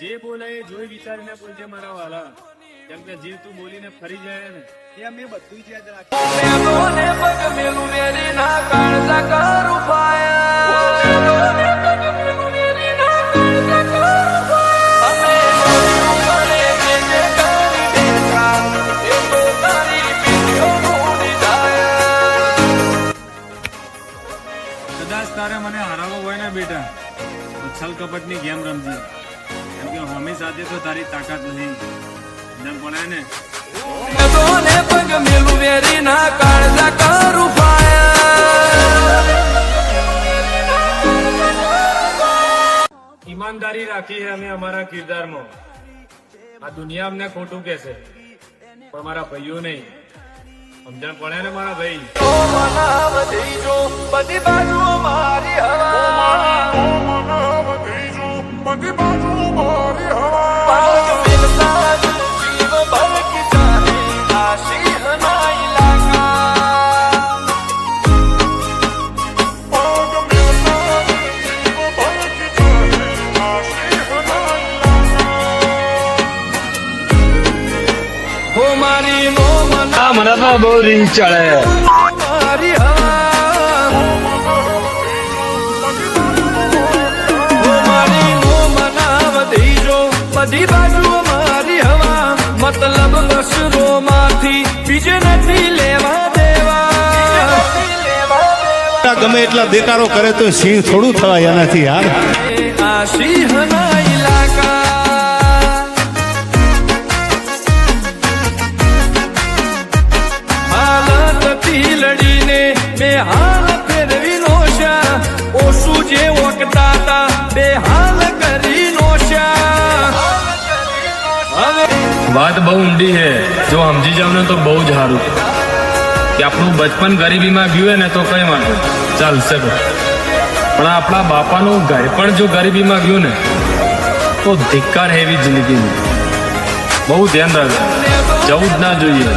જે બોલે એ જોઈ વિચારીને બોલજે મારા વાલા, કેમ કે જે તું બોલીને ફરી જાય ને એ અમે બધું જ યાદ કદાચ તારે મને હરાવવો હોય ને બેટા તો છલ કપટની ગેમ રમજી, કેમ કે હમી સાથે તો તારી તાકાત નહીં પડે ને. ઈમાનદારી રાખી છે અમે અમારા કિરદારમાં. આ દુનિયા અમને ખોટું કહેશે પણ મારા ભાઈઓ નહીં. સમજણ પડે ને મારા ભાઈ? બધી બાજુ મારી મને તો બહુ રીંગ ચડે. બધી બાજુ મારી હવા, મતલબ અસરો માંથી બીજે નથી લેવા દેવા. ગમે એટલા દેકારો કરે તો સિંહ થોડું થવાય એનાથી યાર. આ સિંહના ઇલાકા લડીને બે હાલ ફેરવી નોશા, ઓછું જે વખતા હતા બે હાલ કરી નોશા. વાત બહુ ઊંડી છે, જો સમજી જાવ ને તો બહુ જ સારું કે આપણું બચપન ગરીબીમાં ગયું ને તો કઈ વાંધો ચાલશે, પણ આપણા બાપાનું ઘર પણ જો ગરીબીમાં ગયું ને તો ધિક્કાર એવી જિંદગીની. બહુ ધ્યાન રાખજો, જવું જ ના જોઈએ.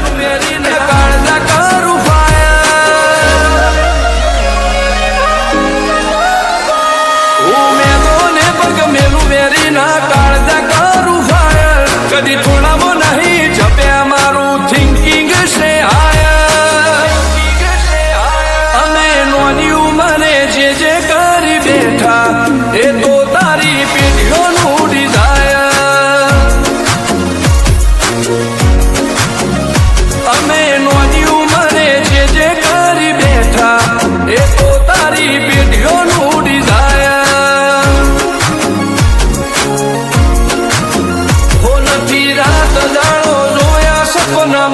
કદી થોડામાં નહીં જપ્યા મારું થિંકિંગ છે અમે નોની ઉંમરે જે કરી બેઠા એ તો તારી પેઢીઓનું ડિઝાયર. અમે નોની ઉંમરે જે કરી બેઠા એ તો તારી પેઢીઓનું ડિઝાયર. રાત દાડો જોયા સપના